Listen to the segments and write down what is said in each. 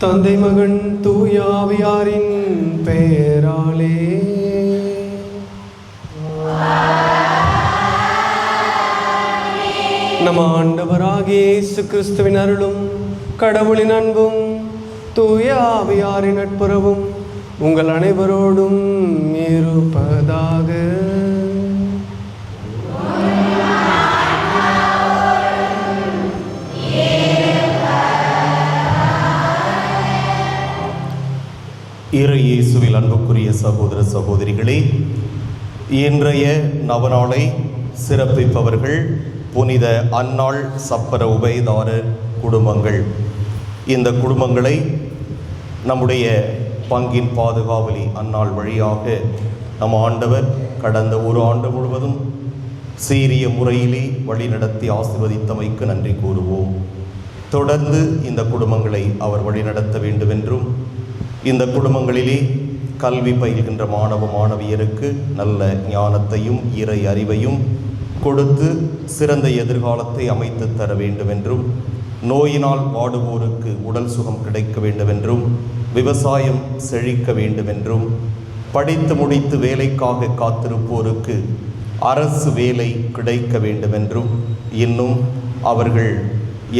தந்தை மகன் தூயாவியாரின் பெயராலே. நம் ஆண்டவராகிய இயேசு கிறிஸ்துவின் அருளும் கடவுளின் அன்பும் தூயாவியாரின் நட்புறவும் உங்கள் அனைவரோடும் இருப்பதாக. இறை இயேசுவில் அன்புக்குரிய சகோதர சகோதரிகளே, இன்றைய நவநாளை சிறப்பிப்பவர்கள் புனித அன்னாள் சப்பர உபயதாரர் குடும்பங்கள். இந்த குடும்பங்களை நம்முடைய பங்கின் பாதுகாவலி அன்னாள் வழியாக நம் ஆண்டவர் கடந்த ஒரு ஆண்டு முழுவதும் சீரிய முறையிலே வழிநடத்தி ஆசீர்வதித்தமைக்கு நன்றி கூறுவோம். தொடர்ந்து இந்த குடும்பங்களை அவர் வழிநடத்த வேண்டும் என்றும், இந்த குடும்பங்களிலே கல்வி பயில்கின்ற மாணவ மாணவியருக்கு நல்ல ஞானத்தையும் இறை அறிவையும் கொடுத்து சிறந்த எதிர்காலத்தை அமைத்து தர வேண்டும் என்றும், நோயினால் வாடுவோருக்கு உடல் சுகம் கிடைக்க வேண்டும் என்றும், விவசாயம் செழிக்க வேண்டும் என்றும், படித்து முடித்து வேலைக்காக காத்திருப்போருக்கு அரசு வேலை கிடைக்க வேண்டும் என்றும், இன்னும் அவர்கள்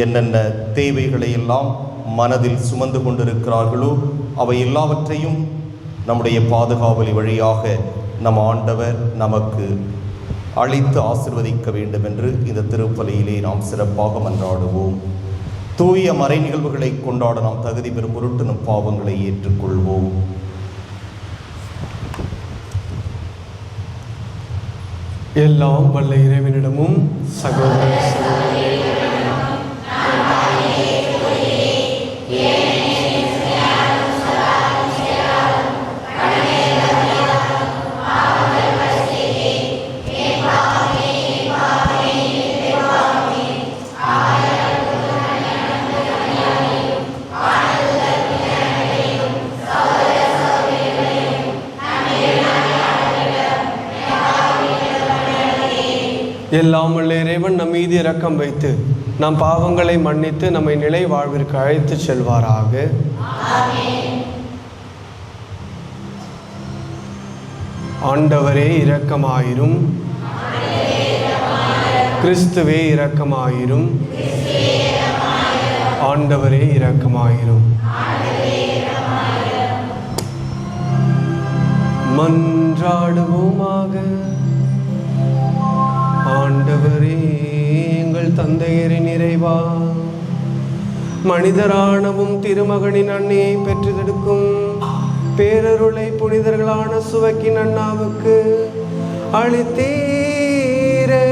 என்னென்ன தேவைகளை எல்லாம் மனதில் சுமந்து கொண்டிருக்கிறார்களோ அவை எல்லாவற்றையும் நம்முடைய பாதுகாவலி வழியாக நம் ஆண்டவர் நமக்கு அழைத்து ஆசீர்வதிக்க வேண்டும் என்று இந்த திருப்பலியிலே நாம் சிறப்பாக மன்றாடுவோம். தூய மறை நிகழ்வுகளை கொண்டாட நாம் தகுதி பெறும் பொருட்டு நம் பாவங்களை ஏற்றுக்கொள்வோம். எல்லாம் வல்ல இறைவனிடமும் சகோதர எல்லாம் வல்ல இறைவன் நம் மீது இரக்கம் வைத்து நம் பாவங்களை மன்னித்து நம்மை நிலை வாழ்விற்கு அழைத்து செல்வாராக. ஆண்டவரே இரக்கமாயிரும். கிறிஸ்துவே இரக்கமாயிரும். ஆண்டவரே இரக்கமாயிரும். மன்றாடுவோமாக. ஆண்டவரே எங்கள் தந்தையரின் இறைவா, மனிதரானவும் திருமகனின் அன்னையை பெற்றெடுக்கும் பேரருளை புனிதர்களான சுவக்கின் அண்ணாவுக்கு அளித்தீரே.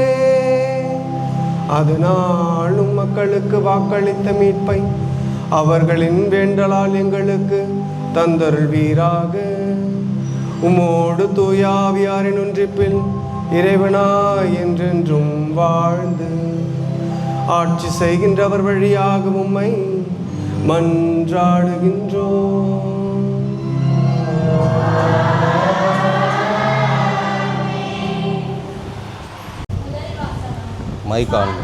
அதனால் மக்களுக்கு வாக்களித்த மீட்பை அவர்களின் வேண்டலால் எங்களுக்கு தந்தருள்வீராக. உமோடு தூயாவியாரின் ஒன்றிப்பில் இறைவனாய் என்றென்றும் வாழ்ந்து ஆட்சி செய்கின்றவர் வழியாக உம்மை மன்றாடுகின்றோம். மைக்கால்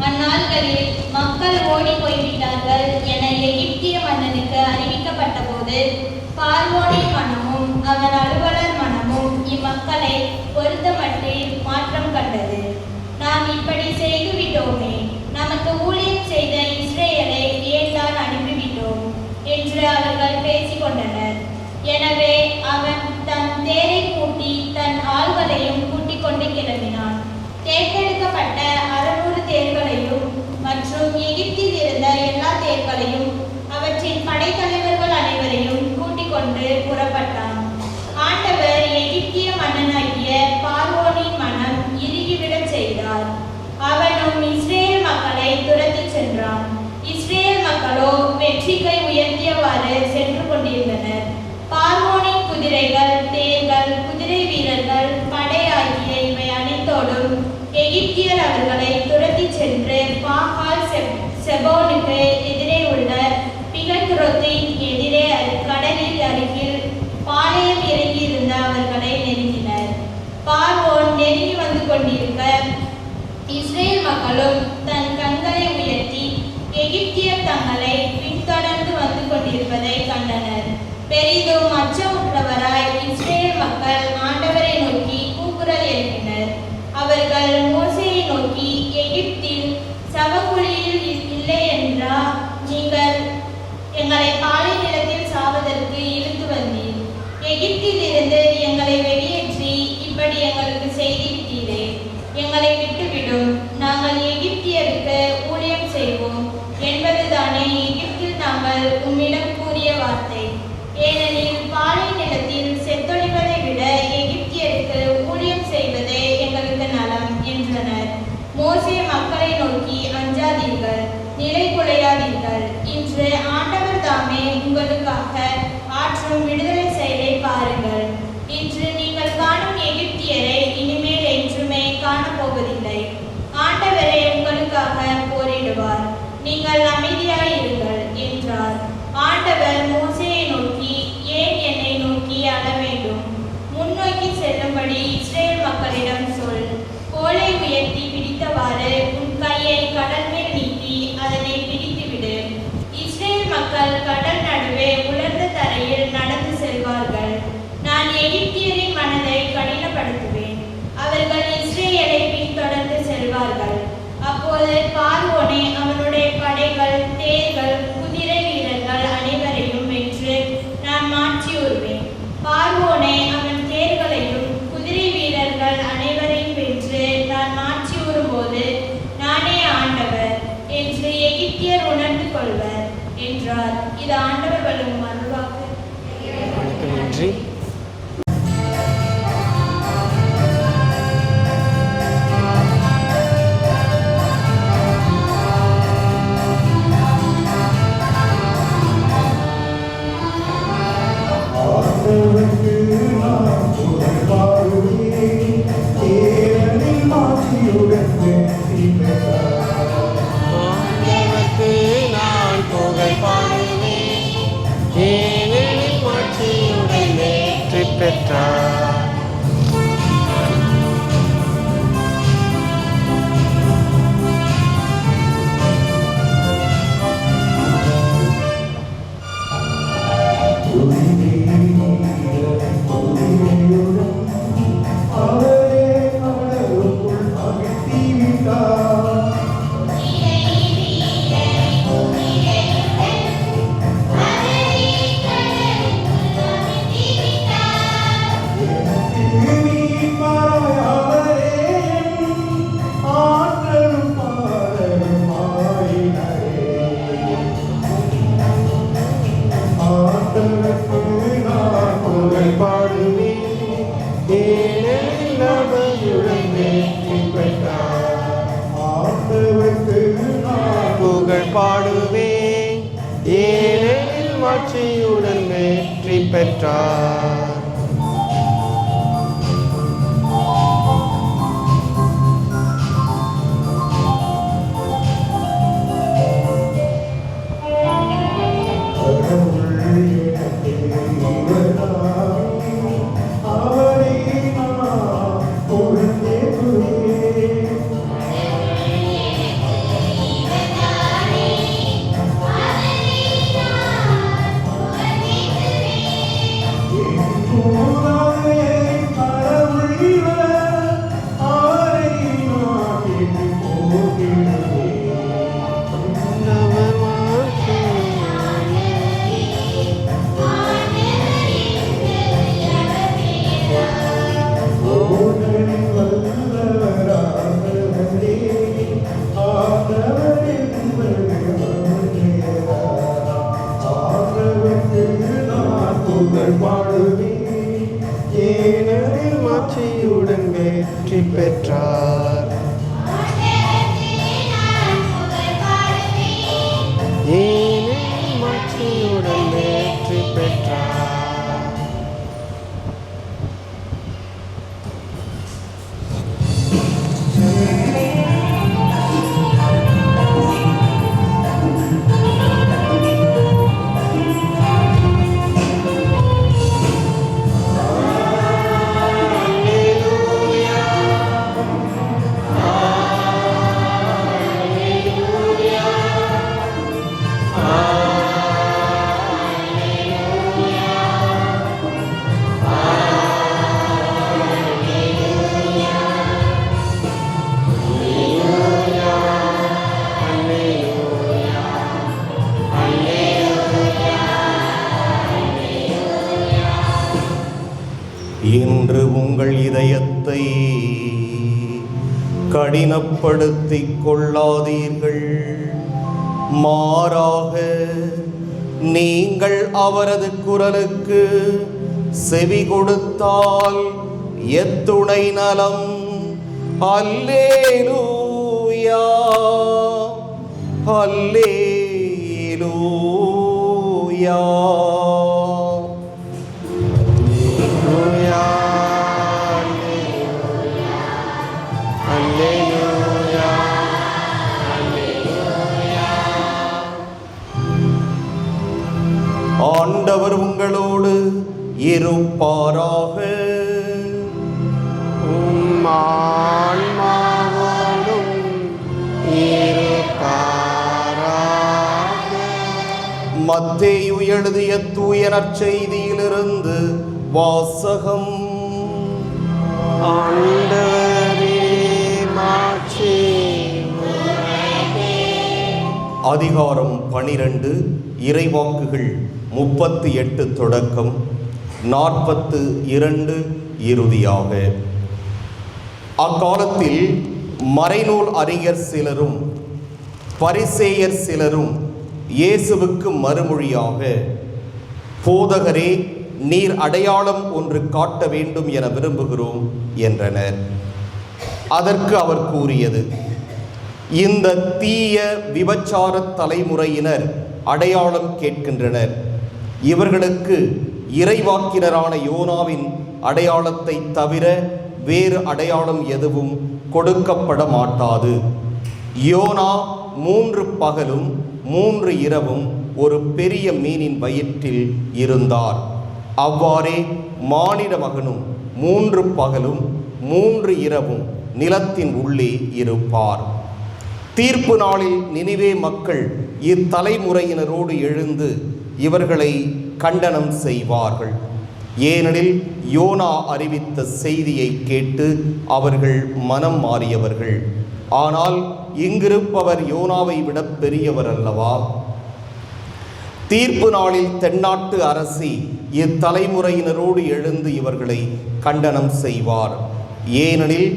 அந்நாட்களில் மக்கள் ஓடி போய்விட்டார்கள் என எகிப்திய மன்னனுக்கு அறிவிக்கப்பட்ட போது பார்வோனின் மனமும் அவன் அலுவலர் மனமும் இம்மக்களை பொருத்தமட்டில் மாற்றம் கண்டது. நாம் இப்படி செய்துவிட்டோமே, நமக்கு ஊழியம் செய்த இஸ்ரேலை ஏன் தான் அனுப்பிவிட்டோம் என்று அவர்கள் பேசிக்கொண்டனர். எனவே அவன் தன் தேரை கூட்டி தன் ஆள்களையும் கூட்டிக் கொண்டு கிளம்பினான். தேர்ந்தெடுக்கப்பட்ட 600 தேர்களையும் மற்றும் எகிப்தில் இருந்த எல்லா தேர்களையும் அவற்றின் படைத்தலைவர்கள் அனைவரையும் கூட்டிக் கொண்டு புறப்பட்டான். ஆண்டவர் எகிப்திய மன்னனாகிய பார்வோனின் மனம் இறுகிவிடச் செய்தார். அவனும் இஸ்ரேல் மக்களை துரத்தி சென்றான். இஸ்ரேல் மக்களோ வெற்றிகை உயர்த்தியவாறு சென்று கொண்டிருந்தனர். பார்வோனின் குதிரைகள், தேர்கள், குதிரை வீரர்கள், படை ஆகிய இவை அனைத்தோடும் எகிப்தியர் அவர்களை துரத்தி சென்று பாகால் செபோனுக்கு எதிரே உள்ள பிகத்ரோத்தின் எதிரே கடை எங்களை விட்டுவிடும், நாங்கள் எகிப்தியருக்கு ஊழியம் செய்வோம் என்பதுதானே எகிப்தில் நாங்கள் உம்மிடம் கூறிய வார்த்தை. ஏனெனில் பாலை நிலத்தில் செத்தொழிவதை விட எகிப்தியருக்கு ஊழியம் செய்வதே எங்களுக்கு நலம் என்றனர். மோசே மக்களை நோக்கி, அஞ்சாதீர்கள், நிலை குலையாதீர்கள். இன்று ஆண்டவர் தாமே உங்களுக்காக ஆற்றும் விடுதலை செயலை பாருங்கள். இன்று நீங்கள் காணும் எகிப்தியரை இனிமேல் என்றுமே காணப்போவதில்லை. ஆண்டவரே உங்களுக்காக போரிடுவார், நீங்கள் அமைதியாயிருங்கள் என்றார். ஆண்டவர் மோசேயை நோக்கி, ஏன் என்னை நோக்கி அழ வேண்டும்? முன்னோக்கி செல்லும்படி இஸ்ரேல் மக்களிடம் சொல். கோலை உயர்த்தி பிடித்தவாறு உன் கையை கடல் மேல் நீட்டி அதனை பிடித்துவிடு. இஸ்ரேல் மக்கள் கடல் நடுவே உலர்ந்த தரையில் நடந்து செல்வார்கள். நான் எகிப்தியரின் மனதை கடினப்படுத்துவேன், அவர்கள் இஸ்ரேலை பின்தொடர்ந்து செல்வார்கள். அப்போது பார்வோனே அவனுடைய படைகள், தேர்கள், குதிரை வீரர்கள் அனைவரையும் வென்று நான் மாற்றியுறுவேன். பார்வோனே அவன் தேர்களையும் குதிரை வீரர்கள் அனைவரையும் வென்று நான் மாற்றியுறும்போது நானே ஆண்டவர் என்று எகிப்தியர் உணர்ந்து கொள்வர் என்றார். இது ஆண்டவர் வழங்கும் அருள்வாக்கு. நன்றி. நான் புகழ் பாடுவேன், ஏனெனில் மாட்சியுடன் வெற்றி பெற்றார். புகழ் பாடுவேன், ஏனெனில் மாட்சியுடன் வெற்றி பெற்றார். ஏனெனில் மாட்சியுடன் வெற்றி பெற்றார். ஏனெனில் மாட்சியுடன் வெற்றி பெற்றார். கடினப்படுத்திக் கொள்ளாதீர்கள், மாறாக நீங்கள் அவரது குரலுக்கு செவி கொடுத்தால் எத்துணை நலம். அல்லேலூயா, அல்லேலூயா. ஆண்டவர் உங்களோடு இருப்பாராக. ஆன்மாவோடும் இருப்பாராக. மத்தேயு எழுதிய தூய நற்செய்தியிலிருந்து வாசகம். ஆண்டவரே மாட்சி உமக்கே. அதிகாரம் 12, இறைவாக்குகள் 38 தொடக்கம் 42 இறுதியாக. அக்காலத்தில் மறைநூல் அறிஞர் சிலரும் பரிசேயர் சிலரும் இயேசுவுக்கு மறுமொழியாக, போதகரே, நீர் அடையாளம் ஒன்று காட்ட வேண்டும் என விரும்புகிறோம் என்றனர். அதற்கு அவர் கூறியது, இந்த தீய விபச்சார தலைமுறையினர் அடையாளம் கேட்கின்றனர். இவர்களுக்கு இறைவாக்கினரான யோனாவின் அடையாளத்தை தவிர வேறு அடையாளம் எதுவும் கொடுக்கப்பட மாட்டாது. யோனா 3 பகலும் 3 இரவும் ஒரு பெரிய மீனின் வயிற்றில் இருந்தார். அவ்வாறே மானிட மகனும் 3 பகலும் 3 இரவும் நிலத்தின் உள்ளே இருப்பார். தீர்ப்பு நாளில் நினிவே மக்கள் இத்தலைமுறையினரோடு எழுந்து இவர்களை கண்டனம் செய்வார்கள். ஏனெனில் யோனா அறிவித்த செய்தியை கேட்டு அவர்கள் மனம் மாறியவர்கள். ஆனால் இங்கிருப்பவர் யோனாவை விட பெரியவர் அல்லவா? தீர்ப்பு நாளில் தென்னாட்டு அரசி இத்தலைமுறையினரோடு எழுந்து இவர்களை கண்டனம் செய்வார். ஏனெனில்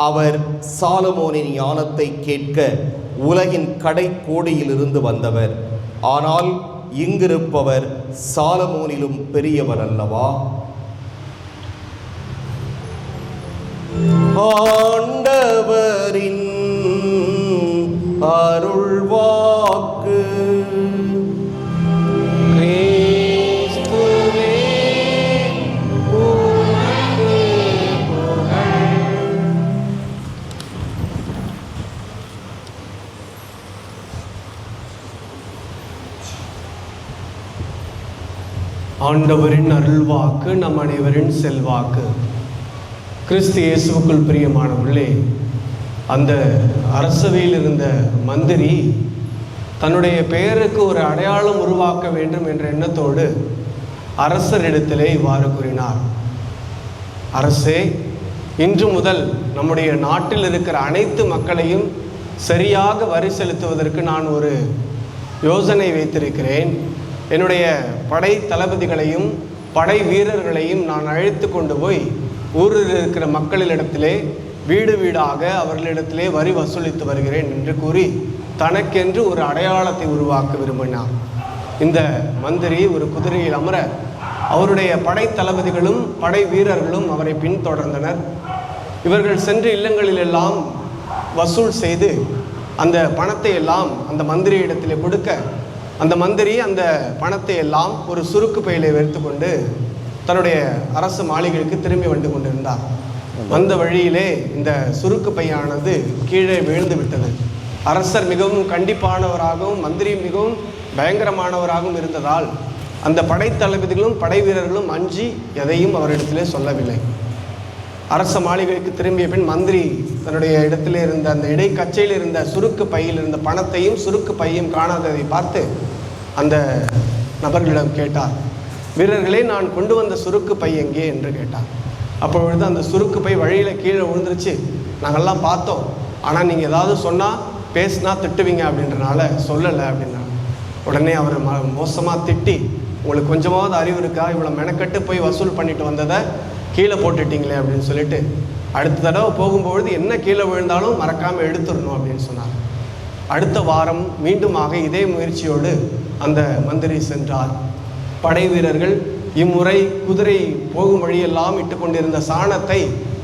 அவர் சாலமோனின் ஞானத்தை கேட்க உலகின் கடைக்கோடியிலிருந்து வந்தவர். ஆனால் இங்கிருப்பவர் சாலமோனிலும் பெரியவர் அல்லவா? ஆண்டவரின் அருள்வாக்கு. ஆண்டவரின் அருள்வாக்கு நம் அனைவரின் செல்வாக்கு. கிறிஸ்து இயேசுவுக்குள் பிரியமானவர்களே, அந்த அரசவையில் இருந்த மந்திரி தன்னுடைய பெயருக்கு ஒரு அடையாளம் உருவாக்க வேண்டும் என்ற எண்ணத்தோடு அரசரிடத்திலே இவ்வாறு கூறினார். அரசே, இன்று முதல் நம்முடைய நாட்டில் இருக்கிற அனைத்து மக்களையும் சரியாக வரி செலுத்துவதற்கு நான் ஒரு யோசனை வைத்திருக்கிறேன். என்னுடைய படை தளபதிகளையும் படை வீரர்களையும் நான் அழைத்து கொண்டு போய் ஊரில் இருக்கிற மக்களிடத்திலே வீடு வீடாக அவர்களிடத்திலே வரி வசூலித்து வருகிறேன் என்று கூறி தனக்கென்று ஒரு அடையாளத்தை உருவாக்க விரும்பினார். இந்த மந்திரி ஒரு குதிரையில் அமர அவருடைய படை தளபதிகளும் படை வீரர்களும் அவரை பின்தொடர்ந்தனர். இவர்கள் சென்று இல்லங்களிலெல்லாம் வசூல் செய்து அந்த பணத்தை எல்லாம் அந்த மந்திரி இடத்திலே கொடுக்க, அந்த மந்திரி அந்த பணத்தை எல்லாம் ஒரு சுருக்கு பையிலே வைத்து கொண்டு தன்னுடைய அரசு மாளிகைக்கு திரும்பி வந்து கொண்டிருந்தார். வந்த வழியிலே இந்த சுருக்கு பையானது கீழே விழுந்து விட்டது. அரசர் மிகவும் கண்டிப்பானவராகவும் மந்திரி மிகவும் பயங்கரமானவராகவும் இருந்ததால் அந்த படை தளபதிகளும் படை வீரர்களும் அஞ்சி எதையும் அவரிடத்திலே சொல்லவில்லை. அரச மாளிகைக்கு திரும்பிய பின் மந்திரி தன்னுடைய இடத்திலே இருந்த அந்த இடைக்கச்சையில் இருந்த சுருக்கு பையில் இருந்த பணத்தையும் சுருக்கு பையும் காணாததை பார்த்து அந்த நபர்களிடம் கேட்டார், வீரர்களே, நான் கொண்டு வந்த சுருக்கு பை எங்கே என்று கேட்டார். அப்பொழுது அந்த சுருக்கு பை வழியில் கீழே விழுந்துருச்சு, நாங்கள்லாம் பார்த்தோம், ஆனால் நீங்கள் ஏதாவது சொன்னால் பேசினா திட்டுவீங்க அப்படின்றனால சொல்லலை அப்படின்னாங்க. உடனே அவர் மோசமாக திட்டி, உங்களுக்கு கொஞ்சமாவது அறிவு இருக்கா, இவ்வளோ மெனக்கட்டு போய் வசூல் பண்ணிட்டு வந்ததை கீழே போட்டுட்டீங்களே அப்படின்னு சொல்லிட்டு அடுத்த தடவை போகும்பொழுது என்ன கீழே விழுந்தாலும் மறக்காமல் எடுத்துடணும் அப்படின்னு சொன்னார். அடுத்த வாரம் மீண்டுமாக இதே முயற்சியோடு அந்த மந்திரி சென்றார். படை வீரர்கள் இம்முறை குதிரை போகும் வழியெல்லாம் இட்டு கொண்டிருந்த சாணத்தை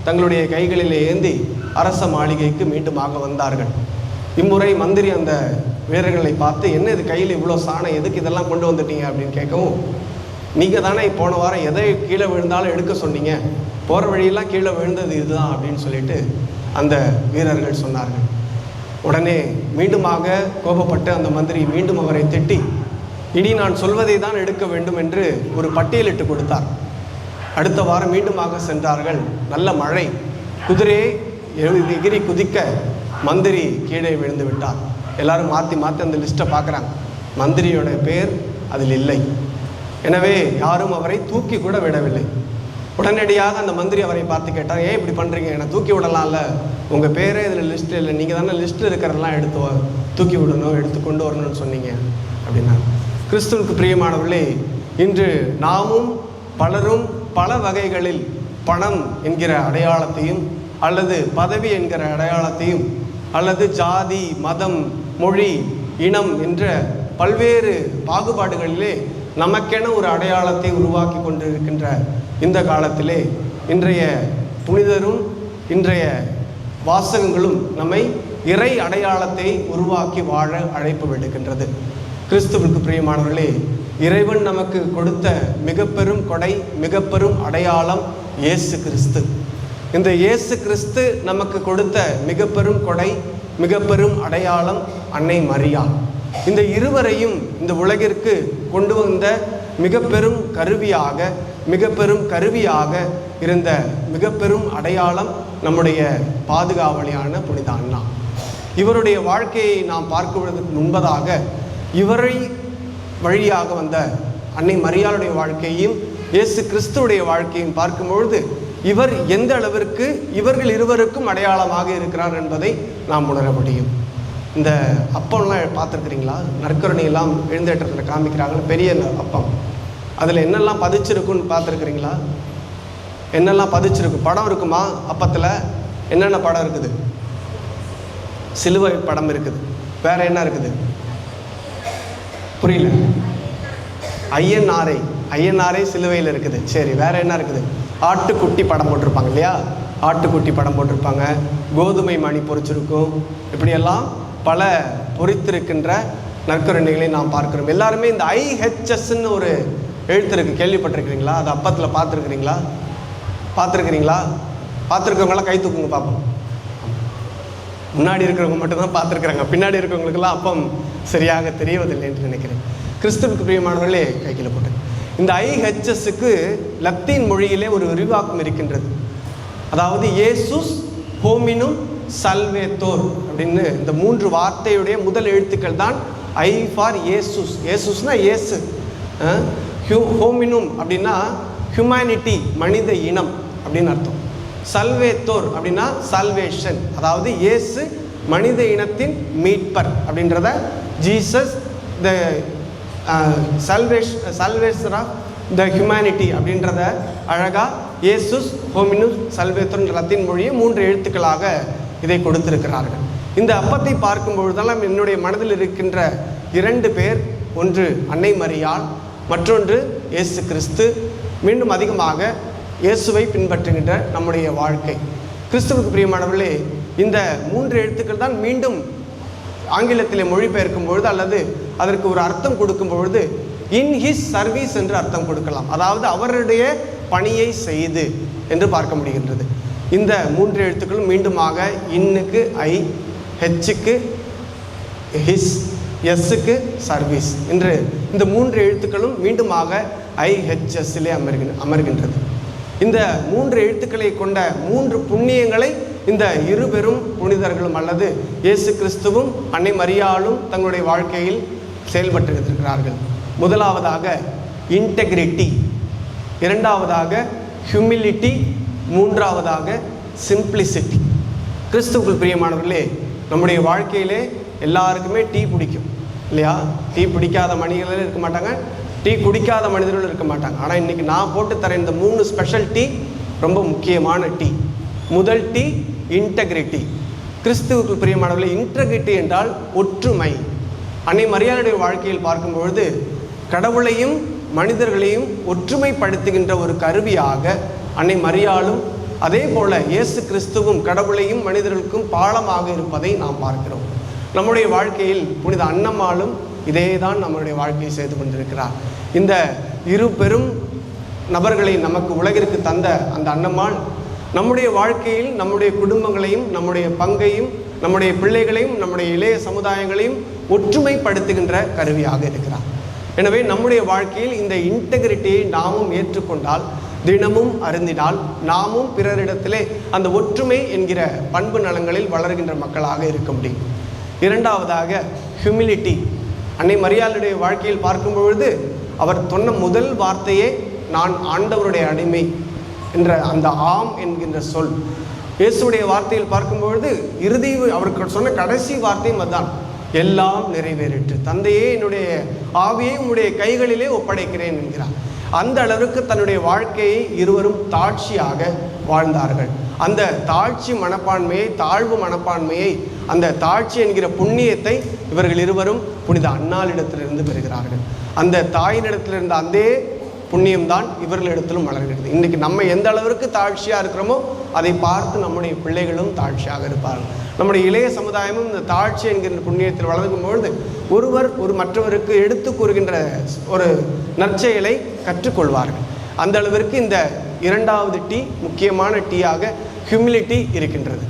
தங்களுடைய கைகளில் ஏந்தி அரச மாளிகைக்கு மீண்டுமாக வந்தார்கள். இம்முறை மந்திரி அந்த வீரர்களை பார்த்து, என்ன இது கையில் இவ்வளோ சாணம், எதுக்கு இதெல்லாம் கொண்டு வந்துட்டீங்க அப்படின்னு கேட்கவும், நீங்கள் தானே போன வாரம் எதை கீழே விழுந்தாலும் எடுக்க சொன்னீங்க, போகிற வழியெல்லாம் கீழே விழுந்தது இதுதான் அப்படின்னு சொல்லிட்டு அந்த வீரர்கள் சொன்னார்கள். உடனே மீண்டுமாக கோபப்பட்டு அந்த மந்திரி மீண்டும் அவரை திட்டி, இனி நான் சொல்வதை தான் எடுக்க வேண்டும் என்று ஒரு பட்டியலிட்டு கொடுத்தார். அடுத்த வாரம் மீண்டுமாக சென்றார்கள். நல்ல மழை, குதிரையை எகிரி குதிக்க மந்திரி கீழே விழுந்து விட்டார். எல்லாரும் மாற்றி மாற்றி அந்த லிஸ்ட்டை பார்க்குறாங்க. மந்திரியோட பேர் அதில் இல்லை. எனவே யாரும் அவரை தூக்கி கூட விடவில்லை. உடனடியாக அந்த மந்திரி அவரை பார்த்து கேட்டார், ஏன் இப்படி பண்ணுறீங்க, என்னை தூக்கி விடலாம்ல, உங்கள் பேரே இதில் லிஸ்ட்டு இல்லை, நீங்கள் தானே லிஸ்ட்டில் இருக்கிறதெல்லாம் தூக்கி விடணும், எடுத்து கொண்டு வரணும்னு சொன்னீங்க அப்படின்னா. கிறிஸ்துவுக்கு பிரியமானவர்களே, இன்று நாமும் பலரும் பல வகைகளில் பணம் என்கிற அடையாளத்தையும் அல்லது பதவி என்கிற அடையாளத்தையும் அல்லது ஜாதி, மதம், மொழி, இனம் என்ற பல்வேறு பாகுபாடுகளிலே நமக்கென ஒரு அடையாளத்தை உருவாக்கி கொண்டிருக்கின்ற இந்த காலத்திலே இன்றைய புனிதரும் இன்றைய வாசகங்களும் நம்மை இறை அடையாளத்தை உருவாக்கி வாழ அழைப்பு விடுக்கின்றது. கிறிஸ்துவுக்கு பிரியமானவர்களே, இறைவன் நமக்கு கொடுத்த மிக பெரும் கொடை, மிக பெரும் அடையாளம் இயேசு கிறிஸ்து. இந்த இயேசு கிறிஸ்து நமக்கு கொடுத்த மிக பெரும் கொடை, மிக பெரும் அடையாளம் அன்னை மரியாள். இந்த இருவரையும் இந்த உலகிற்கு கொண்டு வந்த மிக பெரும் கருவியாக இருந்த மிக பெரும் அடையாளம் நம்முடைய பாதுகாவலியான புனித அண்ணா. இவருடைய வாழ்க்கையை நாம் பார்க்குவதற்கு முன்பதாக இவரை வழியாக வந்த அன்னை மரியாளுடைய வாழ்க்கையும் இயேசு கிறிஸ்துவுடைய வாழ்க்கையும் பார்க்கும்பொழுது இவர் எந்த அளவிற்கு இவர்கள் இருவருக்கும் அடையாளமாக இருக்கிறார் என்பதை நாம் உணர முடியும். இந்த அப்பம்லாம் பார்த்துருக்குறீங்களா? நற்கருணையெல்லாம் எழுந்தேற்றத்தில் காமிக்கிறாங்க, பெரிய அப்பம். அதில் என்னெல்லாம் பதிச்சிருக்குன்னு பார்த்துருக்குறீங்களா? என்னெல்லாம் பதிச்சிருக்கு? படம் இருக்குமா? அப்பத்தில் என்னென்ன படம் இருக்குது? சிலுவை படம் இருக்குது. வேறு என்ன இருக்குது? புரியல. ஐயனாரே சிலுவையில் இருக்குது. சரி, வேறு என்ன இருக்குது? ஆட்டுக்குட்டி படம் போட்டிருப்பாங்க இல்லையா? ஆட்டுக்குட்டி படம் போட்டிருப்பாங்க. கோதுமை மணி பொறிச்சிருக்கும். இப்படியெல்லாம் பல பொறித்திருக்கின்ற நற்கருணைகளை நாம் பார்க்கிறோம். எல்லாருமே இந்த IHSன்னு ஒரு எழுத்து இருக்குது, கேள்விப்பட்டிருக்கிறீங்களா? அது அப்பத்தில் பார்த்துருக்குறீங்களா? பார்த்துருக்கவங்களாம் கை தூக்குங்க பார்ப்போம். முன்னாடி இருக்கிறவங்க மட்டும்தான் பார்த்துருக்குறாங்க, பின்னாடி இருக்கிறவங்களுக்கெல்லாம் அப்பம் சரியாக தெரியவதில்லை என்று நினைக்கிறேன். கிறிஸ்துவுக்கு பிரியமானவர்களே, கைக்கில போட்டு இந்த IHSக்கு லத்தீன் மொழியிலே ஒரு விரிவாக்கம் இருக்கின்றது. அதாவது இயேசுஸ் ஹோமினும் சல்வேத்தோர் அப்படின்னு இந்த 3 வார்த்தையுடைய முதல் எழுத்துக்கள் தான் I ஃபார் இயேசுஸ். இயேசுஸ்னா இயேசு, ஹோமினும் அப்படின்னா ஹியூமனிட்டி, மனித இனம் அப்படின்னு அர்த்தம். சல்வேத்தோர் அப்படின்னா சால்வேஷன், அதாவது இயேசு மனித இனத்தின் மீட்பர் அப்படின்றத, Jesus the salvation of the humanity அப்படின்றத அழகாக இயேசுஸ் ஹோமினுஸ் சல்வேத்தோர் லத்தீன் மொழியை 3 எழுத்துக்களாக இதை கொடுத்திருக்கிறார்கள். இந்த அப்பத்தை பார்க்கும்பொழுதெல்லாம் என்னுடைய மனதில் இருக்கின்ற 2 பேர், ஒன்று அன்னை மரியாள், மற்றொன்று இயேசு கிறிஸ்து. மீண்டும் அதிகமாக இயேசுவை பின்பற்றுகின்ற நம்முடைய வாழ்க்கை. கிறிஸ்துவுக்கு பிரியமானவர்களே, இந்த 3 எழுத்துக்கள் தான் மீண்டும் ஆங்கிலத்திலே மொழிபெயர்க்கும் பொழுது அல்லது அதற்கு ஒரு அர்த்தம் கொடுக்கும் பொழுது இன் ஹிஸ் சர்வீஸ் என்று அர்த்தம் கொடுக்கலாம். அதாவது அவருடைய பணியை செய்து என்று பார்க்க முடிகின்றது. இந்த 3 எழுத்துக்களும் மீண்டுமாக இன்னுக்கு I, ஹெச்சுக்கு ஹிஸ், எஸ்ஸுக்கு சர்வீஸ் என்று இந்த 3 எழுத்துக்களும் மீண்டுமாக IHSலே அமர்கின்றது. இந்த 3 எழுத்துக்களை கொண்ட 3 புண்ணியங்களை இந்த இருபெரும் புனிதர்களும் அல்லது இயேசு கிறிஸ்துவும் அன்னை மரியாளும் தங்களுடைய வாழ்க்கையில் செயல்பட்டிருக்கிறார்கள். முதலாவதாக இன்டெகிரிட்டி, இரண்டாவதாக ஹியூமிலிட்டி, மூன்றாவதாக சிம்பிளிசிட்டி. கிறிஸ்துவுக்குள் பிரியமானவர்களே, நம்முடைய வாழ்க்கையிலே எல்லாருக்குமே டீ பிடிக்கும் இல்லையா? டீ பிடிக்காத மனிதர்கள் இருக்க மாட்டாங்க, டீ குடிக்காத மனிதர்கள் இருக்க மாட்டாங்க. ஆனால் இன்றைக்கி நான் போட்டு தரேன் இந்த 3 ஸ்பெஷல் டீ ரொம்ப முக்கியமான டீ. முதல் டி இன்டெகிரிட்டி. கிறிஸ்துவுக்கு பிரியமானவர்களே, இன்டெகிரிட்டி என்றால் ஒற்றுமை. அன்னை மரியாளுடைய வாழ்க்கையில் பார்க்கும்பொழுது கடவுளையும் மனிதர்களையும் ஒற்றுமைப்படுத்துகின்ற ஒரு கருவியாக அன்னை மரியாளும், அதே போல இயேசு கிறிஸ்துவும் கடவுளையும் மனிதர்களுக்கும் பாலமாக இருப்பதை நாம் பார்க்கிறோம். நம்முடைய வாழ்க்கையில் புனித அன்னம்மாளும் இதே தான் நம்முடைய வாழ்க்கையை செய்து கொண்டிருக்கிறார். இந்த இரு பெரும் நபர்களை நமக்கு உலகிற்கு தந்த அந்த அன்னம்மாள் நம்முடைய வாழ்க்கையில் நம்முடைய குடும்பங்களையும் நம்முடைய பங்கையும் நம்முடைய பிள்ளைகளையும் நம்முடைய இளைய சமுதாயங்களையும் ஒற்றுமைப்படுத்துகின்ற கருவியாக இருக்கிறார். எனவே நம்முடைய வாழ்க்கையில் இந்த இன்டெகிரிட்டியை நாமும் ஏற்றுக்கொண்டால், தினமும் அருந்தினால், நாமும் பிறரிடத்திலே அந்த ஒற்றுமை என்கிற பண்பு நலங்களில் வளர்கின்ற மக்களாக இருக்க முடியும். இரண்டாவதாக ஹியூமிலிட்டி. அன்னை மரியாளுடைய வாழ்க்கையில் பார்க்கும்பொழுது அவர் சொன்ன முதல் வார்த்தையே நான் ஆண்டவருடைய அடிமை என்ற அந்த ஆம் என்கின்ற சொல். இயேசுடைய வார்த்தையில் பார்க்கும்பொழுது இறுதி அவருக்கு சொன்ன கடைசி வார்த்தையும் அதுதான், எல்லாம் நிறைவேறிற்று, தந்தையே என்னுடைய ஆவியை உம்முடைய கைகளிலே ஒப்படைக்கிறேன் என்கிறார். அந்த அளவுக்கு தன்னுடைய வாழ்க்கையை இருவரும் தாட்சியாக வாழ்ந்தார்கள். அந்த தாழ்ச்சி மனப்பான்மையை, தாழ்வு மனப்பான்மையை, அந்த தாழ்ச்சி என்கிற புண்ணியத்தை இவர்கள் இருவரும் புனித அன்னாளிடத்திலிருந்து பெறுகிறார்கள். அந்த தாயினிடத்திலிருந்த அந்த புண்ணியம்தான் இவர்களிடத்திலும் வளர்கிறது. இன்றைக்கி நம்ம எந்த அளவிற்கு தாழ்ச்சியாக இருக்கிறோமோ அதை பார்த்து நம்முடைய பிள்ளைகளும் தாழ்ச்சியாக இருப்பார்கள். நம்முடைய இளைய சமுதாயமும் இந்த தாழ்ச்சி என்கின்ற புண்ணியத்தில் வளர்க்கும் பொழுது ஒருவர் ஒரு மற்றவருக்கு எடுத்து கூறுகின்ற ஒரு நற்செயலை கற்றுக்கொள்வார்கள். அந்த அளவிற்கு இந்த இரண்டாவது டி, முக்கியமான டீயாக ஹியூமிலிட்டி இருக்கின்றது.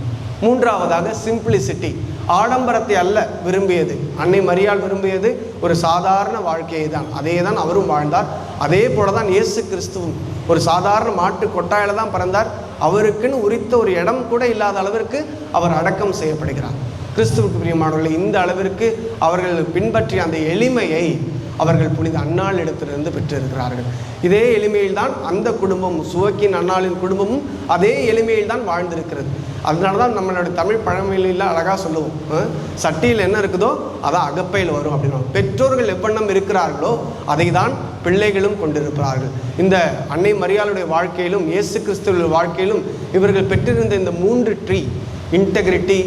மூன்றாவதாக சிம்பிளிசிட்டி. ஆடம்பரத்தை அல்ல விரும்பியது. அன்னை மரியாள் விரும்பியது ஒரு சாதாரண வாழ்க்கையை தான். அதே தான் அவரும் வாழ்ந்தார். அதே போல தான் இயேசு கிறிஸ்துவும் ஒரு சாதாரண மாட்டு கொட்டாயில் தான் பிறந்தார். அவருக்குன்னு உரித்த ஒரு இடம் கூட இல்லாத அளவிற்கு அவர் அடக்கம் செய்யப்படுகிறார். கிறிஸ்துவுக்கு பிரியமானவர்கள், இந்த அளவிற்கு அவர்கள் பின்பற்றிய அந்த எளிமையை அவர்கள் புனித அன்னாள் இடத்திலிருந்து பெற்றிருக்கிறார்கள். இதே எளிமையில் தான் அந்த குடும்பமும், சுவக்கின் அன்னாளின் குடும்பமும் அதே எளிமையில் தான் வாழ்ந்திருக்கிறது. அதனால தான் நம்மளுடைய தமிழ் பழமொழியில் அழகாக சொல்லுவோம், சட்டியில் என்ன இருக்குதோ அதான் அகப்பையில் வரும் அப்படின்னா. பெற்றோர்கள் எவ்வண்ணம் இருக்கிறார்களோ அதை தான் பிள்ளைகளும் கொண்டிருக்கிறார்கள். இந்த அன்னை மரியாளுடைய வாழ்க்கையிலும் இயேசு கிறிஸ்துவ வாழ்க்கையிலும் இவர்கள் பெற்றிருந்த இந்த 3 ட்ரீ, இன்டெகிரிட்டி,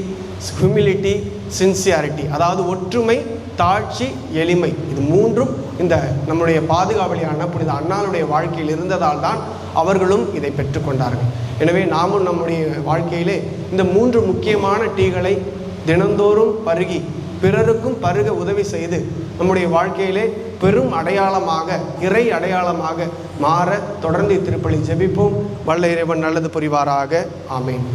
ஹியூமிலிட்டி, சின்சியாரிட்டி, அதாவது ஒற்றுமை, தாழ்ச்சி, எளிமை, இது 3ம் இந்த நம்முடைய பாதுகாவலியான புனித அன்னாளுடைய வாழ்க்கையில் இருந்ததால் தான் அவர்களும் இதை பெற்றுக்கொண்டார்கள். எனவே நாமும் நம்முடைய வாழ்க்கையிலே இந்த 3 முக்கியமான டீகளை தினந்தோறும் பருகி பிறருக்கும் பருக உதவி செய்து நம்முடைய வாழ்க்கையிலே பெரும் அடையாளமாக, இறை அடையாளமாக மாற தொடர்ந்து திருப்பலி ஜெபிப்போம். வல்ல இறைவன் நல்லது புரிவாராக. ஆமேன்.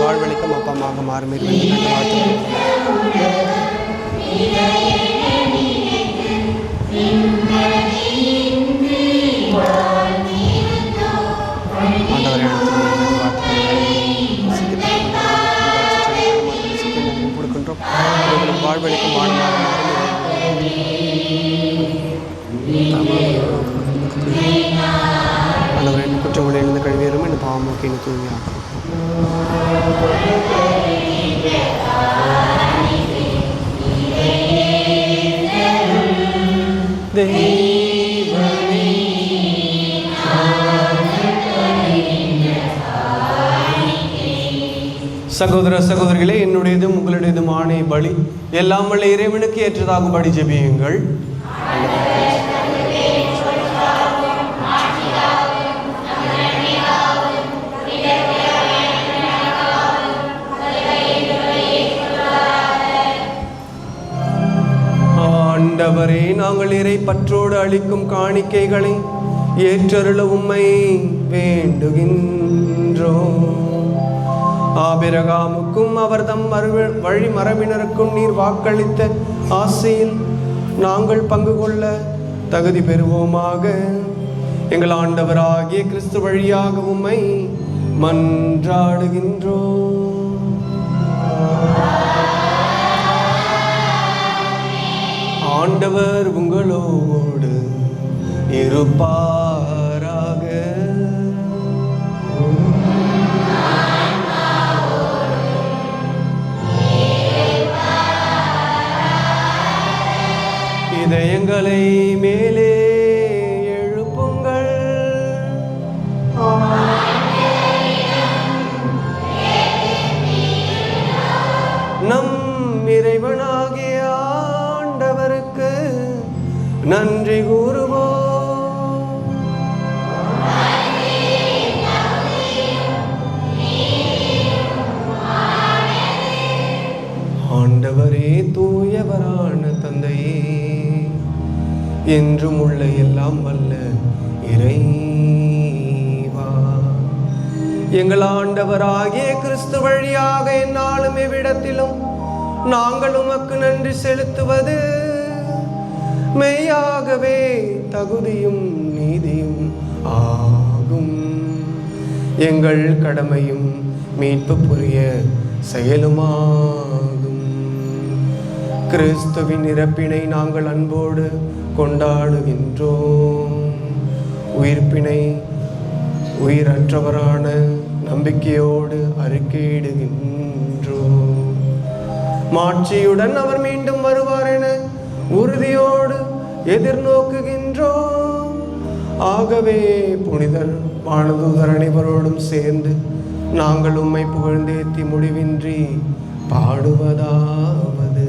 வாழ்வழிக்கும் அப்பமாக மாறும் கொடுக்கின்றோம். வாழ்வழிக்கும் ஆண்டவரே, குற்றங்களை எழுந்து கழுவியரும் இந்த பாவம் நோக்கி தூய்மையாக்கும். சகோதர சகோதரிகளே, என்னுடையதும் உங்களுடையதுமான பலி எல்லாம் வல்ல இறைவனுக்கு ஏற்றதாகும்படி ஜெபியுங்கள். ஆண்டவரே, நாங்கள் இறை பற்றோடு அளிக்கும் காணிக்கைகளை ஏற்றருள உம்மை வேண்டுகின்றோம். ஆபிரகாமுக்கும் அவர்தம் வழி மரபினருக்கும் நீர் வாக்களித்த ஆசையில் நாங்கள் பங்கு கொள்ள தகுதி பெறுவோமாக. எங்கள் ஆண்டவராகிய கிறிஸ்து வழியாக உம்மை மன்றாடுகின்றோம். ஆண்டவர் உங்களோடு இருப்பாராக. இதயங்களை மேலே எழுப்புங்கள். நம் இறைவனாகிய ஆண்டவருக்கு நன்றி கூறுவோம். ஆண்டவரே தூயவரான தந்தையே, என்றும் உள்ள எல்லாம் வல்ல இறைவா, எங்கள் ஆண்டவராகிய கிறிஸ்து வழியாக எந்நாளும் எவ்விடத்திலும் நாங்கள் உமக்கு நன்றி செலுத்துவது மெய்யாகவே தகுதியும் நீதியும் ஆகும். எங்கள் கடமையும் மீட்பு புரிய செயலுமாகும். கிறிஸ்துவின் இறப்பினை நாங்கள் அன்போடு கொண்டாடுகின்றோம். உயிர்ப்பினை உயிரற்றவரான நம்பிக்கையோடு அறிக்கையிடுகின்றோம். மாட்சியுடன் அவர் மீண்டும் வருவார் என உறுதியோடு எதிர்நோக்குகின்றோம். ஆகவே புனிதர் வானதூதர் அனைவரோடும் சேர்ந்து நாங்கள் உம்மை புகழ்ந்தேத்தி முடிவின்றி பாடுவதாவது: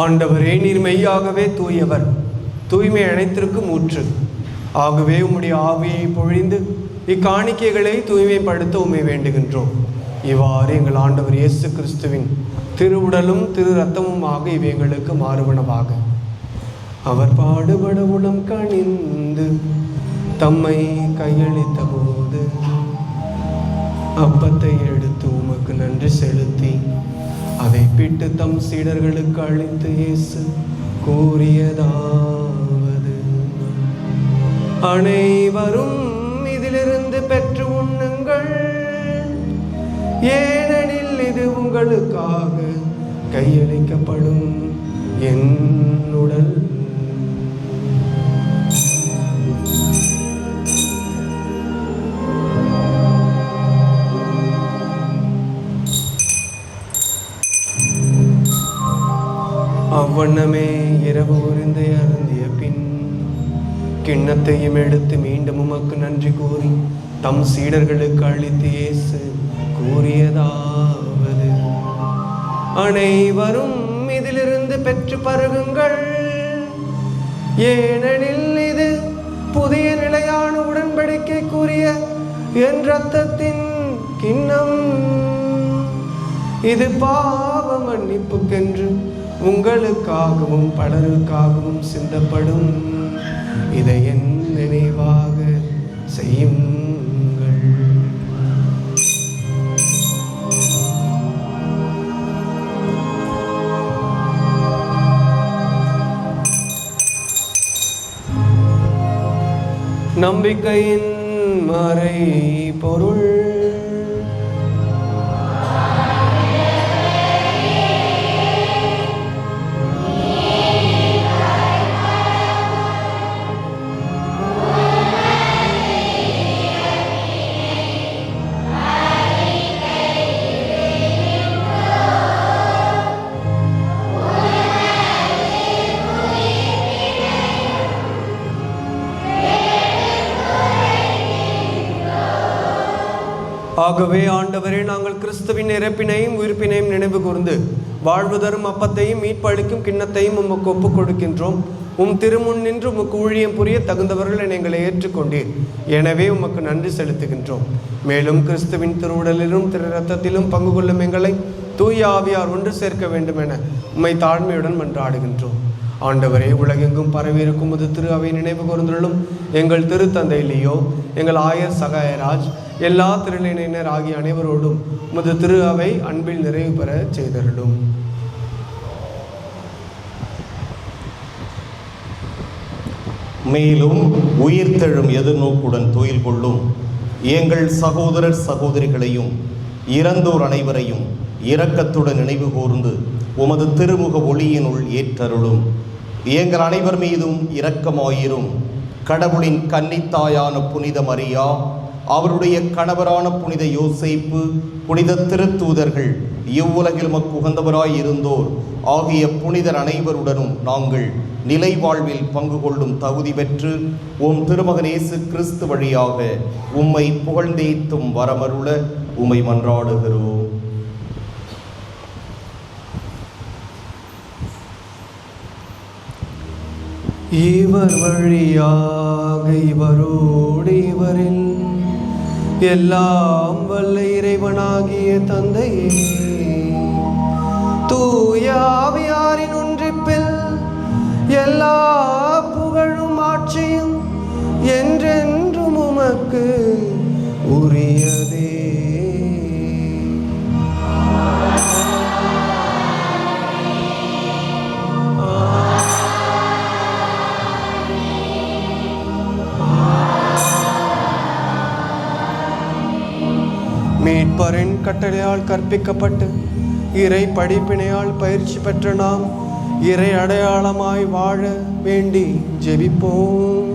ஆண்டவரே, நீர் மெய்யாகவே தூயவர், தூய்மை அனைத்திற்கும் ஊற்று. ஆகவே உம்முடைய ஆவியை பொழிந்து இக்காணிக்கைகளை தூய்மைப்படுத்த உம்மை வேண்டுகின்றோம். இவ்வாறு எங்கள் ஆண்டவர் இயேசு கிறிஸ்துவின் திருவுடலும் திரு ரத்தமுமாக இவை எங்களுக்கு மாறுவனவாக. அவர் பாடுபட உளம் கனிந்து தம்மை கையளித்த போது அப்பத்தை எடுத்து உமக்கு நன்றி செலுத்தி அதை பிட்டு தம் சீடர்களுக்கு அளித்து இயேசு கூறியதாவது: அனைவரும் இதிலிருந்து பெற்று உண்ணுங்கள், ஏனெனில் இது உங்களுக்காக கையளிக்கப்படும் என் உடல். அவ்வண்ணமே இரவு உரிந்தை அருந்திய பின் கிண்ணத்தையும் எடுத்து மீண்டும் உமக்கு நன்றி கூறி தம் சீடர்களுக்கு அளித்து இயேசு கூறியதாவது: அனைவரும் இதிலிருந்து பெற்று பருகுங்கள், ஏனெனில் இது புதிய நிலையான உடன்படிக்கைக்குரிய என் இரத்தத்தின் கிண்ணம். இது பாவ மன்னிப்புக்கென்று உங்களுக்காகவும் பலருக்காகவும் சிந்தப்படும். இதை என் நினைவாக செய்யுங்கள். நம்பிக்கையின் மறை பொருள். ஆகவே ஆண்டவரே, நாங்கள் கிறிஸ்துவின் இறப்பினையும் உயிர்ப்பினையும் நினைவு கூர்ந்து வாழ்வு தரும் அப்பத்தையும் மீட்பளிக்கும் கிண்ணத்தையும் உமக்கு ஒப்புக் கொடுக்கின்றோம். திருமுன் நின்று உமக்கு ஊழியம் புரிய தகுந்தவர்கள் எங்களை ஏற்றுக்கொண்டீர். எனவே உமக்கு நன்றி செலுத்துகின்றோம். மேலும் கிறிஸ்துவின் திருவுடலிலும் திரு இரத்தத்திலும் பங்கு கொள்ளும் எங்களை தூய ஆவியார் ஒன்று சேர்க்க வேண்டும் என உம்மை தாழ்மையுடன் மன்றாடுகின்றோம். ஆண்டவரே, உலகெங்கும் பரவியிருக்கும் முது திரு அவை நினைவு கூர்ந்துள்ளும் எங்கள் திருத்தந்தை லியோ, எங்கள் ஆயர் சகாயராஜ், எல்லா திருநிலையினர் ஆகிய அனைவரோடும் முது திரு அவை அன்பில் நிறைவு பெற செய்தருளும். மேலும் உயிர்த்தெழும் எதிர்நோக்குடன் துயில் கொள்ளும் எங்கள் சகோதரர் சகோதரிகளையும் இறந்தோர் அனைவரையும் இரக்கத்துடன் நினைவு கூர்ந்து உமது திருமுக ஒளியினுள் ஏற்றருளும். எங்கள் அனைவர் மீதும் இரக்கமாயிரும். கடவுளின் கன்னித்தாயான புனித மரியா, அவருடைய கணவரான புனித யோசேப்பு, புனித திருத்தூதர்கள், இவ்வுலகில் மக்கு உகந்தவராய் இருந்தோர் ஆகிய புனிதர் அனைவருடனும் நாங்கள் நிலை வாழ்வில் பங்கு கொள்ளும் தகுதி பெற்று திருமகன் இயேசு கிறிஸ்து வழியாக உம்மை புகழ்ந்தேத்தும் வரமருள உம்மை மன்றாடுகிறோம். இவர் வழியாக இவரோடு இவரில் எல்லாம் வல்ல இறைவனாகிய தந்தையே, தூய ஆவியாரின் ஒன்றிப்பில் எல்லா புகழும் ஆட்சியும் என்றென்றும் உமக்கு உரியதே. மீட்பரின் கட்டளையால் கற்பிக்கப்பட்டு இறை படிப்பினையால் பயிற்சி பெற்ற நாம் இறை அடையாளமாய் வாழ வேண்டி ஜெபிப்போம்.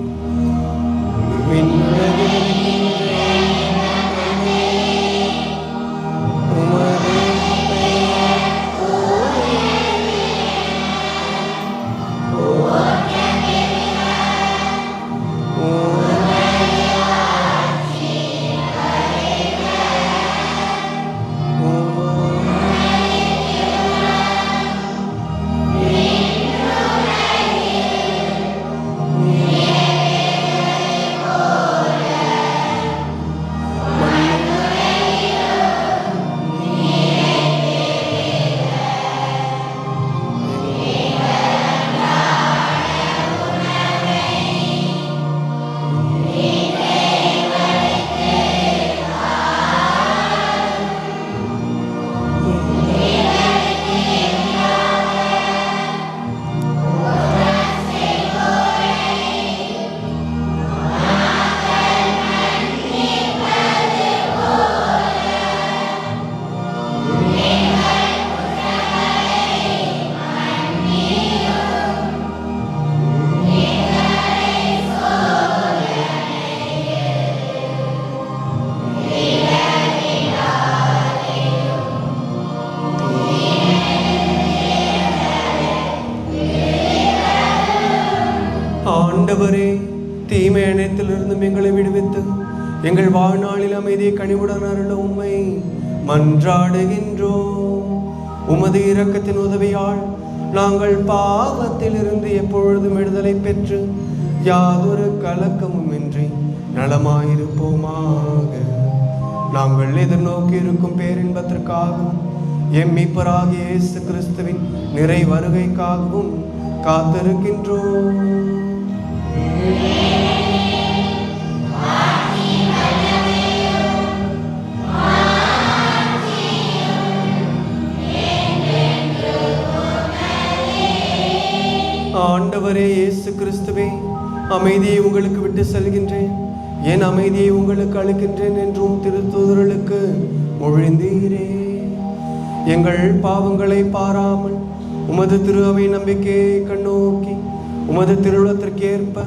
ஆண்டவரே, தீமை அனைத்திலிருந்தும் எங்களை விடுவித்து எங்கள் வாழ்நாளில் அமைதியை கனிவுடன் அருள உம்மை மன்றாடுகின்றோம். உமது இரக்கத்தின் உதவியால் நாங்கள் பாவத்திலிருந்து எப்பொழுதும் விடுதலை பெற்று யாதொரு கலக்கமும் இன்றி நலமாயிருப்போமாக. நாங்கள் எதிர்நோக்கி இருக்கும் பேரின்பத்திற்காகவும் எம் மீட்பராகிய இயேசு கிறிஸ்துவின் நிறை வருகைக்காகவும் காத்திருக்கின்றோம். ஆண்டவரே இயேசு கிறிஸ்துவே, அமைதியை உங்களுக்கு விட்டு செல்கின்றேன், என் அமைதியை உங்களுக்கு அளிக்கின்றேன் என்றும் திருத்தூதர்களுக்கு மொழிந்தீரே. எங்கள் பாவங்களை பாராமல் உமது திரு அவை நம்பிக்கையை கண்ணோக்கி உமது திருவுளத்திற்கு ஏற்ப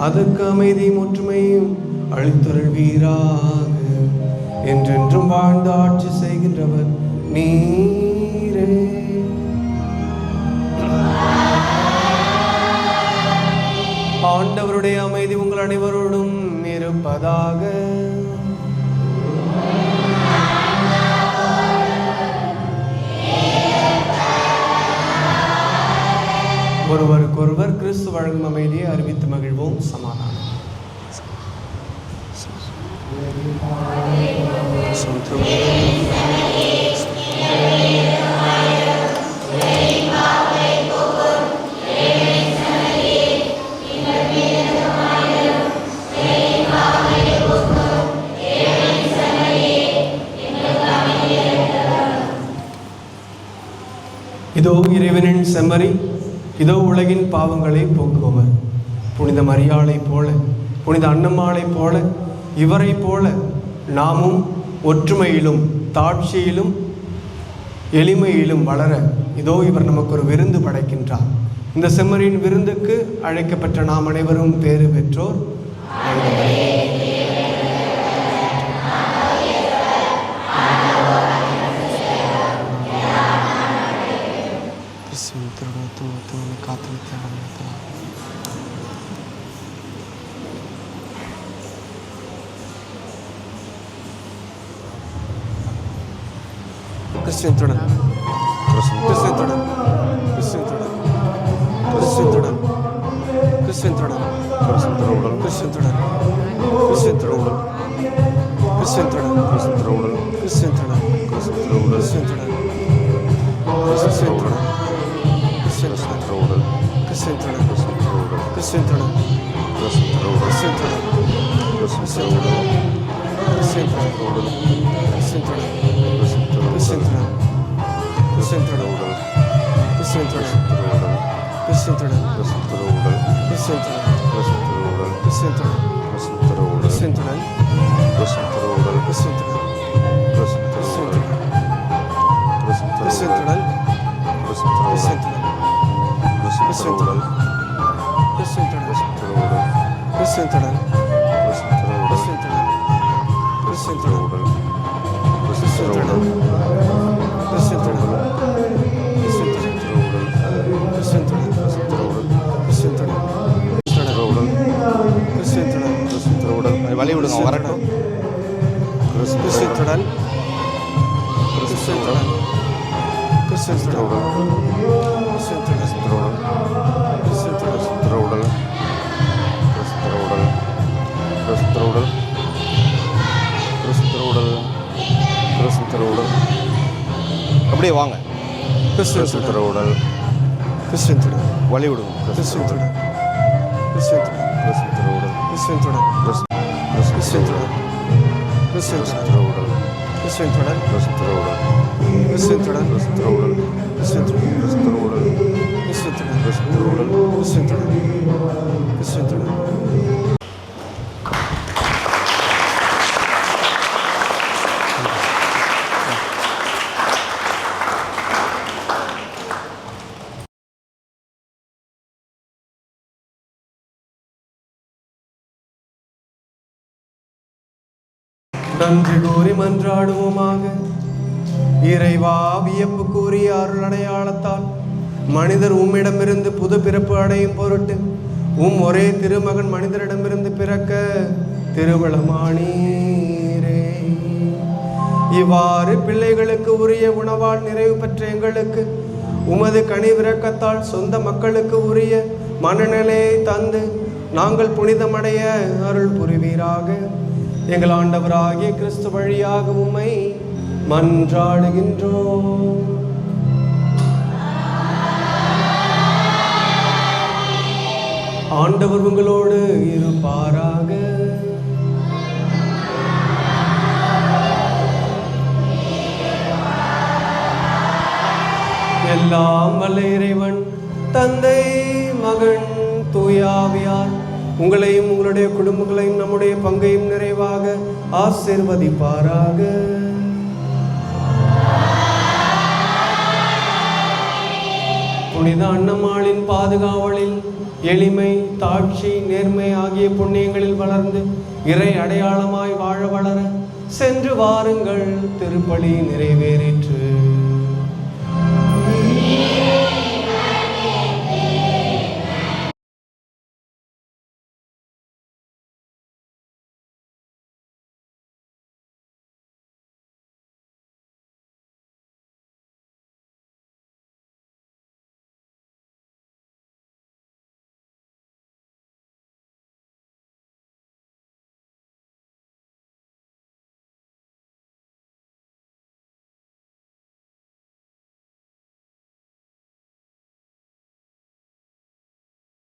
அதற்கு அமைதியும் ஒற்றுமையும் அளித்தருள்வீராக. என்றென்றும் வாழ்ந்து ஆட்சி செய்கின்றவர் நீரே. ஆண்டவருடைய அமைதி உங்கள் அனைவரோடும் இருப்பதாக. ஒருவருக்கொருவர் கிறிஸ்து வழங்கும் அமைதியை அறிவித்து மகிழ்வோம். சமாதானம். இதோ இறைவனின் செம்மறி, இதோ உலகின் பாவங்களை போக்குபவர். புனித மரியாளைப் போல, புனித அன்னம்மாளைப் போல, இவரை போல நாமும் ஒற்றுமையிலும் தாட்சியிலும் எளிமையிலும் வளர இதோ இவர் நமக்கு ஒரு விருந்து படைக்கின்றார். இந்த செம்மறியின் விருந்துக்கு அழைக்கப்பட்ட நாம் அனைவரும் பேறு பெற்றோர். கிறிஸ்துவுடன் கிறிஸ்துவுடன் கிறிஸ்துவுடன் கிறிஸ்துவுடன் கிறிஸ்துவுடன் கிறிஸ்துவுடன் கிறிஸ்துவுடன் கிறிஸ்துவுடன் கிறிஸ்துவுடன் கிறிஸ்துவுடன் கிறிஸ்துவுடன் கிறிஸ்துவுடன் கிறிஸ்துவுடன் கிறிஸ்துவுடன் கிறிஸ்துவுடன் கிறிஸ்துவுடன் கிறிஸ்துவுடன் வழி விடுங்க, வரட்டும். கிறிஸ்துவுடன் கிறிஸ்துவுடன் கிறிஸ்துவுடன் கிறிஸ்துவுடன் கிறிஸ்துவுடன் கிறிஸ்துவுடன் கிறிஸ்துவுடன் கிறிஸ்துவுடன் அப்படியே வாங்க. கிறிஸ்துவுடன் கிறிஸ்துவுடன் வழி விடுங்க. கிறிஸ்துவுடன் கிறிஸ்துவுடன் கிறிஸ்துவுடன் கிறிஸ்துவுடன் கிறிஸ்துவுடன் கிறிஸ்துவுடன் கிறிஸ்துவுடன் கிறிஸ்துவுடன் கிறிஸ்துவுடன் கிறிஸ்துவுடன் கிறிஸ்துவுடன் கிறிஸ்துவுடன் கிறிஸ்துவுடன். நன்றி கூறி மன்றாடுவோமாக. இறைவா, வியப்பு கூறிய அருள் அடையாளத்தால் மனிதர் உம்மிடமிருந்து புது பிறப்பு அடையும் பொருட்டு ஒரே திருமகன் மனிதரிடமிருந்து பிறக்க திருவிழமானீரே. இவ்வாறு பிள்ளைகளுக்கு உரிய உணவால் நிறைவு பெற்ற எங்களுக்கு உமது கனிவிரக்கத்தால் சொந்த மக்களுக்கு உரிய மனநிலையை தந்து நாங்கள் புனிதமடைய அருள் புரிவீராக. எங்கள் ஆண்டவராகிய கிறிஸ்து வழியாக உம்மை மன்றாடுகின்றோம். ஆண்டவர் உங்களோடு இருப்பாராக. எல்லாம் வல்ல இறைவன் தந்தை, மகன், தூயாவியார் உங்களையும் உங்களுடைய குடும்பங்களையும் நம்முடைய பங்கையும் நிறைவாக ஆசீர்வதிப்பாராக. புனித அன்னம்மாளின் பாதுகாவலில் எளிமை, தாட்சி, நேர்மை ஆகிய புண்ணியங்களில் வளர்ந்து இறை அடையாளமாய் வாழ வளர சென்று வாருங்கள். திருப்பலி நிறைவேறிற்று.